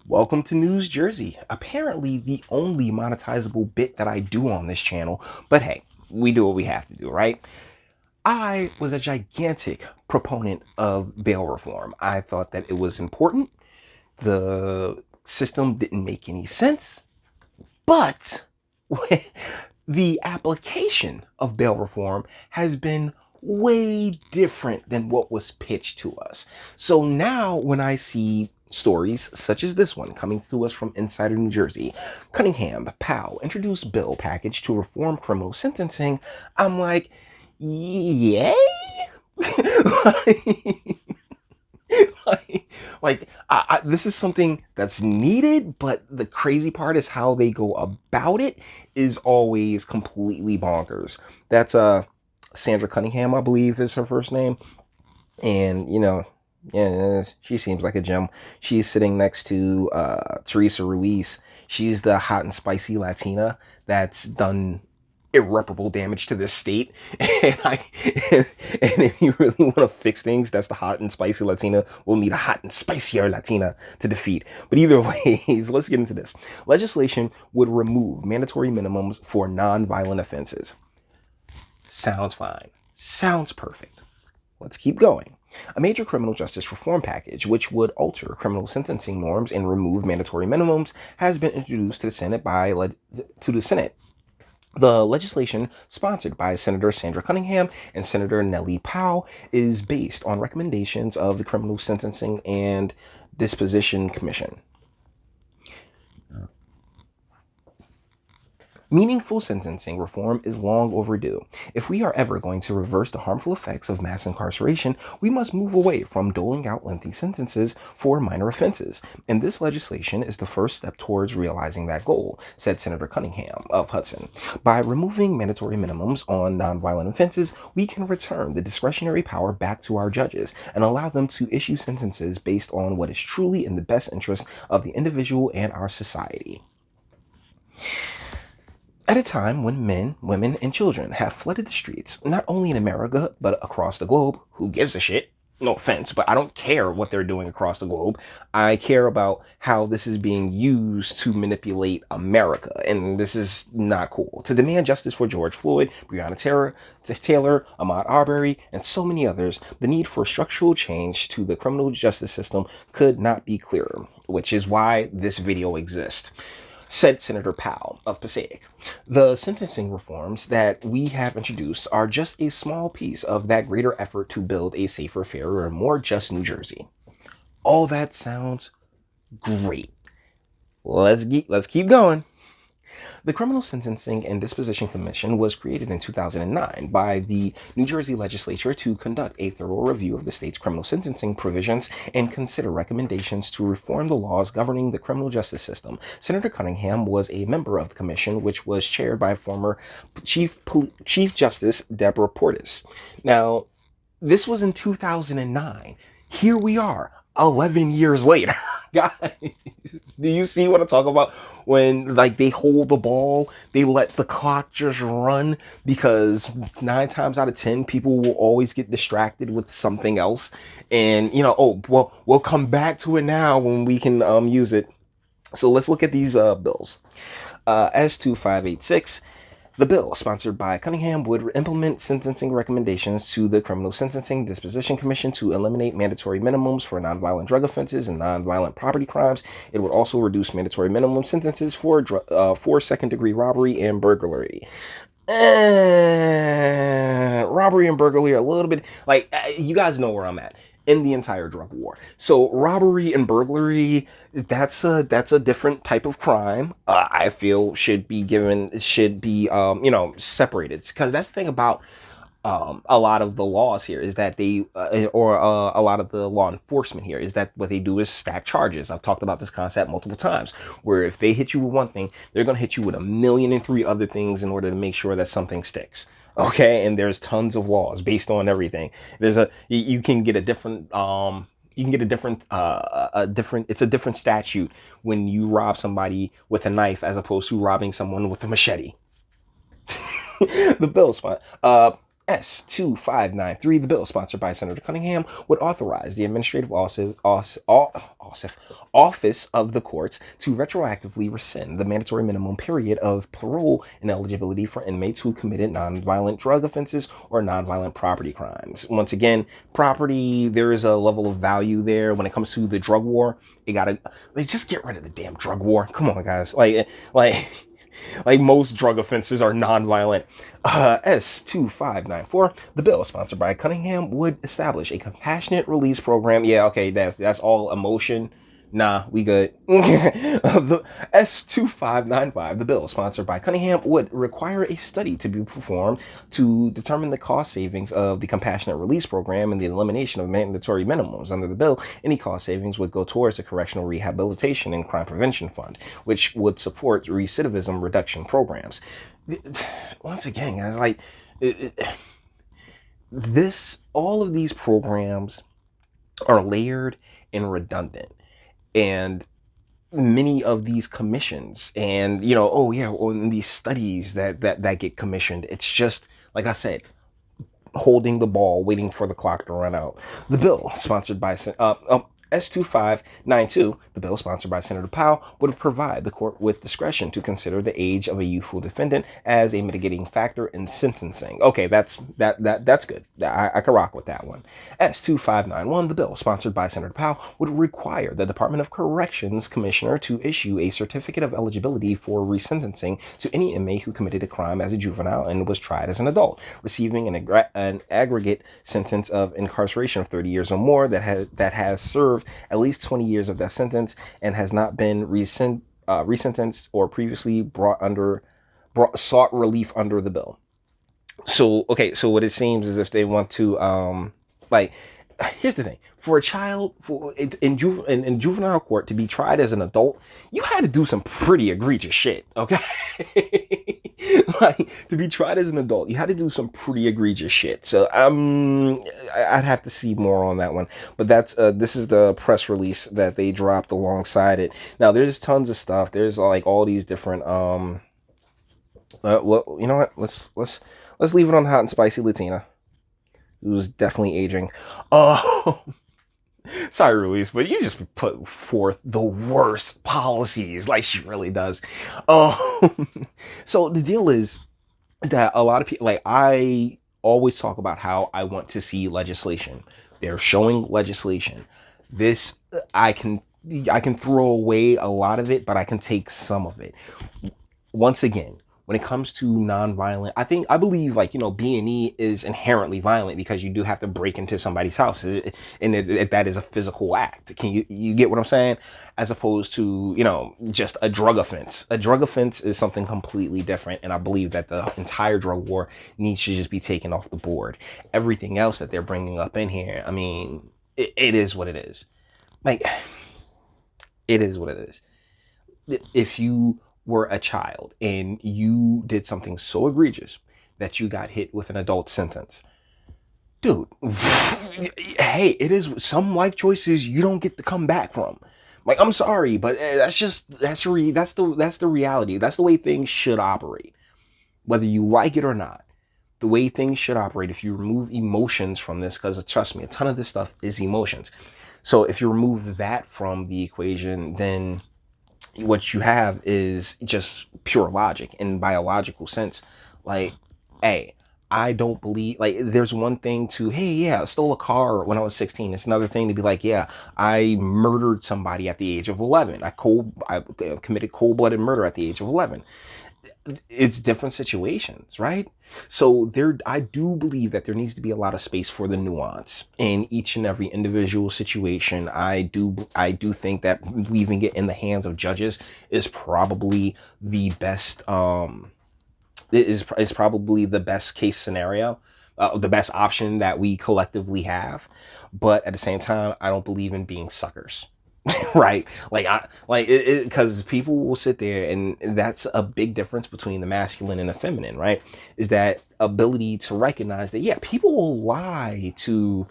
Welcome to News Jersey. Apparently, the only monetizable bit that I do on this channel, but hey, we do what we have to do, right? I was a gigantic proponent of bail reform. I thought that it was important. The system didn't make any sense, but the application of bail reform has been way different than what was pitched to us. So now when I see stories such as this one coming to us from Insider New Jersey, Cunningham, Pou introduced bill package to reform criminal sentencing, I'm like, yay? This is something that's needed, but the crazy part is how they go about it is always completely bonkers. That's Sandra Cunningham, I believe, is her first name, and yeah, she seems like a gem. She's sitting next to Teresa Ruiz. She's the hot and spicy Latina that's done irreparable damage to this state. And if you really want to fix things, that's the hot and spicy Latina. We'll need a hot and spicier Latina to defeat. But either ways, let's get into this. Legislation would remove mandatory minimums for non-violent offenses. Sounds fine. Sounds perfect. Let's keep going. A major criminal justice reform package, which would alter criminal sentencing norms and remove mandatory minimums, has been introduced to the Senate. The legislation, sponsored by Senator Sandra Cunningham and Senator Nellie Powell, is based on recommendations of the Criminal Sentencing and Disposition Commission. Meaningful sentencing reform is long overdue. If we are ever going to reverse the harmful effects of mass incarceration, we must move away from doling out lengthy sentences for minor offenses. And this legislation is the first step towards realizing that goal, said Senator Cunningham of Hudson. By removing mandatory minimums on nonviolent offenses, we can return the discretionary power back to our judges and allow them to issue sentences based on what is truly in the best interest of the individual and our society. At a time when men, women, and children have flooded the streets, not only in America, but across the globe, who gives a shit? No offense, but I don't care what they're doing across the globe. I care about how this is being used to manipulate America, and this is not cool. To demand justice for George Floyd, Breonna Taylor, Ahmaud Arbery, and so many others, the need for structural change to the criminal justice system could not be clearer, which is why this video exists, said Senator Powell of Passaic. The sentencing reforms that we have introduced are just a small piece of that greater effort to build a safer, fairer, and more just New Jersey. All that sounds great. Let's keep going. The Criminal Sentencing and Disposition Commission was created in 2009 by the New Jersey legislature to conduct a thorough review of the state's criminal sentencing provisions and consider recommendations to reform the laws governing the criminal justice system. Senator Cunningham was a member of the commission, which was chaired by former Chief Justice Deborah Portis. Now, this was in 2009. Here we are, 11 years later. Guys, do you see what I'm talking about? When they hold the ball, they let the clock just run, because 9 times out of 10 people will always get distracted with something else, and we'll come back to it now when we can use it. So let's look at these bills. S2586. The bill, sponsored by Cunningham, would implement sentencing recommendations to the Criminal Sentencing Disposition Commission to eliminate mandatory minimums for nonviolent drug offenses and nonviolent property crimes. It would also reduce mandatory minimum sentences for second-degree robbery and burglary. Robbery and burglary are a little bit you guys know where I'm at in the entire drug war. So robbery and burglary, that's a different type of crime. I feel should be separated, because that's the thing about a lot of the laws here is that a lot of the law enforcement here is that what they do is stack charges. I've talked about this concept multiple times, where if they hit you with one thing, they're going to hit you with 1,000,003 other things in order to make sure that something sticks. Okay, and there's tons of laws based on everything. You can get a different it's a different statute when you rob somebody with a knife as opposed to robbing someone with a machete. The bill spot. S2593, the bill sponsored by Senator Cunningham, would authorize the administrative office of the courts to retroactively rescind the mandatory minimum period of parole and eligibility for inmates who committed nonviolent drug offenses or nonviolent property crimes. Once again, property, there is a level of value there. When it comes to the drug war, just get rid of the damn drug war. Come on, guys. Like most drug offenses are nonviolent. S2594, the bill sponsored by Cunningham would establish a compassionate release program. Yeah, okay, that's all emotion. Nah, we good. The S2595, the bill sponsored by Cunningham would require a study to be performed to determine the cost savings of the compassionate release program and the elimination of mandatory minimums. Under the bill, any cost savings would go towards the Correctional Rehabilitation and Crime Prevention Fund, which would support recidivism reduction programs. Once again, guys, all of these programs are layered and redundant. And many of these commissions and, these studies that get commissioned, it's just, like I said, holding the ball, waiting for the clock to run out. The bill sponsored by S2592, the bill sponsored by Senator Pou, would provide the court with discretion to consider the age of a youthful defendant as a mitigating factor in sentencing. Okay, that's good. I can rock with that one. S2591, the bill sponsored by Senator Pou, would require the Department of Corrections Commissioner to issue a certificate of eligibility for resentencing to any inmate who committed a crime as a juvenile and was tried as an adult, receiving an aggregate sentence of incarceration of 30 years or more that has served at least 20 years of that sentence and has not been resentenced or previously sought relief under the bill. So what it seems is if they want to here's the thing. For a child, in juvenile court to be tried as an adult, you had to do some pretty egregious shit, okay? To be tried as an adult, you had to do some pretty egregious shit. So I'd have to see more on that one. But this is the press release that they dropped alongside it. Now there's tons of stuff. There's all these different well, you know what? Let's leave it on Hot and Spicy Latina, who's definitely aging. Sorry, Ruiz, but you just put forth the worst policies, like she really does. So the deal is that a lot of people, I always talk about how I want to see legislation. They're showing legislation. This, I can throw away a lot of it, but I can take some of it. Once again, when it comes to nonviolent, I believe B&E is inherently violent because you do have to break into somebody's house, and that is a physical act. Can you get what I'm saying? As opposed to just a drug offense. A drug offense is something completely different, and I believe that the entire drug war needs to just be taken off the board. Everything else that they're bringing up in here, I mean, it is what it is. It is what it is. If you were a child and you did something so egregious that you got hit with an adult sentence, dude, hey, it is some life choices you don't get to come back from. I'm sorry, but that's the reality. That's the way things should operate, whether you like it or not. The way things should operate, if you remove emotions from this, because trust me, a ton of this stuff is emotions. So if you remove that from the equation, then what you have is just pure logic and biological sense. Hey, I don't believe, there's one thing to, hey, yeah, I stole a car when I was 16. It's another thing to be like, yeah, I murdered somebody at the age of 11. I committed cold-blooded murder at the age of 11. It's different situations, right? So I do believe that there needs to be a lot of space for the nuance in each and every individual situation. I do think that leaving it in the hands of judges is probably the best. Is probably the best case scenario, the best option that we collectively have. But at the same time, I don't believe in being suckers. Right? Because people will sit there, and that's a big difference between the masculine and the feminine, right? Is that ability to recognize that, yeah, people will lie to,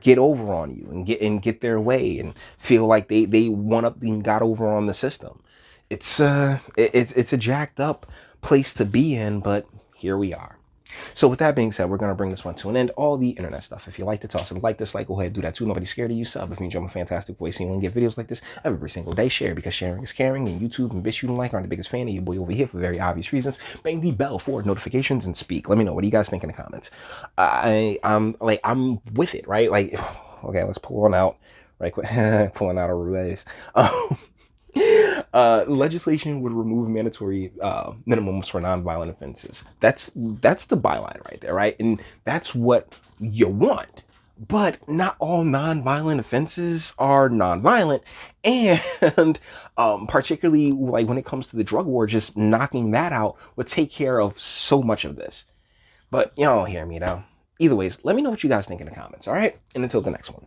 get over on you and get their way and feel like they won up and got over on the system. It's a jacked up place to be in, but here we are. So with that being said, we're going to bring this one to an end. All the internet stuff. If you like to toss and like, dislike, go ahead and do that too. Nobody's scared of you. Sub if you enjoy my fantastic voice and you want to get videos like this every single day. Share because sharing is caring. And YouTube and Bitchute and like aren't the biggest fan of your boy over here for very obvious reasons. Bang the bell for notifications and speak. Let me know. What do you guys think in the comments? I'm with it, right? Like, okay, let's pull one out right quick. Pulling out a Ruiz. Legislation would remove mandatory minimums for nonviolent offenses. That's the byline right there, right? And that's what you want. But not all nonviolent offenses are nonviolent, and particularly like when it comes to the drug war, just knocking that out would take care of so much of this. But y'all don't hear me though. Either ways, let me know what you guys think in the comments, all right? And until the next one.